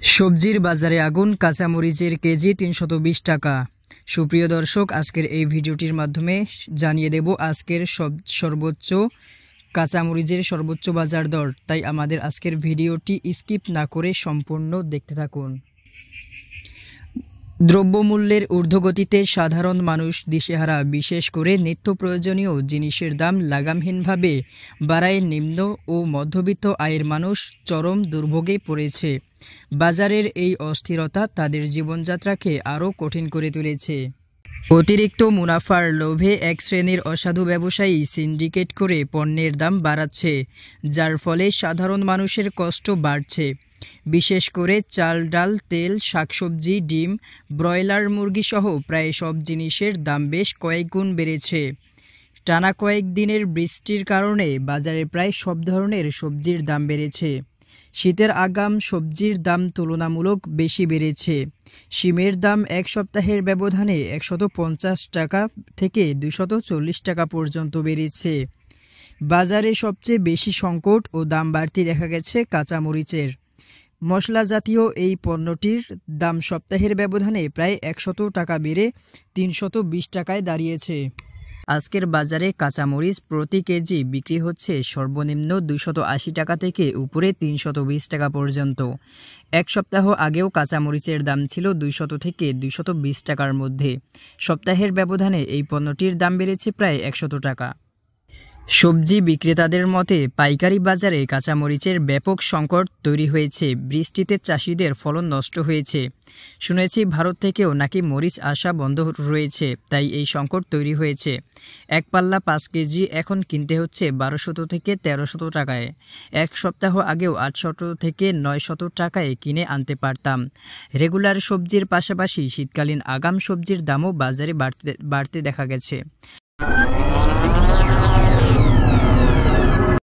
সবজির বাজারে আগুন, কাঁচামরিচের কেজি ৩২০ টাকা। সুপ্রিয় দর্শক, আজকের এই ভিডিওটির মাধ্যমে জানিয়ে দেব আজকের সর্বোচ্চ কাঁচামরিচের সর্বোচ্চ বাজার দর। তাই আমাদের আজকের ভিডিওটি স্কিপ না করে সম্পূর্ণ দেখতে থাকুন। দ্রব্যমূল্যের ঊর্ধ্বগতিতে সাধারণ মানুষ দিশেহারা। বিশেষ করে নিত্য প্রয়োজনীয় জিনিসের দাম লাগামহীনভাবে বাড়ায় নিম্ন ও মধ্যবিত্ত আয়ের মানুষ চরম দুর্ভোগে পড়েছে। বাজারের এই অস্থিরতা তাদের জীবনযাত্রাকে আরও কঠিন করে তুলেছে। অতিরিক্ত মুনাফার লোভে এক শ্রেণীর অসাধু ব্যবসায়ী সিন্ডিকেট করে পণ্যের দাম বাড়াচ্ছে, যার ফলে সাধারণ মানুষের কষ্ট বাড়ছে। বিশেষ করে চাল, ডাল, তেল, শাকসবজি, ডিম, ব্রয়লার মুরগি সহ প্রায় সব জিনিসের দাম বেশ কয়েক গুণ বেড়েছে। টানা কয়েক দিনের বৃষ্টির কারণে বাজারে প্রায় সব ধরনের সবজির দাম বেড়েছে। শীতের আগাম সবজির দাম তুলনামূলক বেশি বেড়েছে। শিমের দাম এক সপ্তাহের ব্যবধানে ১৫০ টাকা থেকে ২৪০ টাকা পর্যন্ত বেড়েছে। বাজারে সবচেয়ে বেশি সংকট ও দাম বাড়তি দেখা গেছে কাঁচামরিচের। মশলা জাতীয় এই পণ্যটির দাম সপ্তাহের ব্যবধানে প্রায় ১০০ টাকা বেড়ে ৩২০ টাকায় দাঁড়িয়েছে। আজকের বাজারে কাঁচামরিচ প্রতি কেজি বিক্রি হচ্ছে সর্বনিম্ন ২৮০ টাকা থেকে উপরে ৩২০ টাকা পর্যন্ত। এক সপ্তাহ আগেও কাঁচামরিচের দাম ছিল ২০০ থেকে ২২০ টাকার মধ্যে। সপ্তাহের ব্যবধানে এই পণ্যটির দাম বেড়েছে প্রায় ১০০ টাকা। সবজি বিক্রেতাদের মতে পাইকারি বাজারে কাঁচামরিচের ব্যাপক সংকট তৈরি হয়েছে। বৃষ্টিতে চাষিদের ফলন নষ্ট হয়েছে। শুনেছি ভারত থেকেও নাকি মরিচ আসা বন্ধ রয়েছে, তাই এই সংকট তৈরি হয়েছে। এক পাল্লা ৫ কেজি এখন কিনতে হচ্ছে ১২০০ থেকে ১৩০০ টাকায়। এক সপ্তাহ আগেও ৮০০ থেকে ৯০০ টাকায় কিনে আনতে পারতাম। রেগুলার সবজির পাশাপাশি শীতকালীন আগাম সবজির দামও বাজারে বাড়তে দেখা গেছে।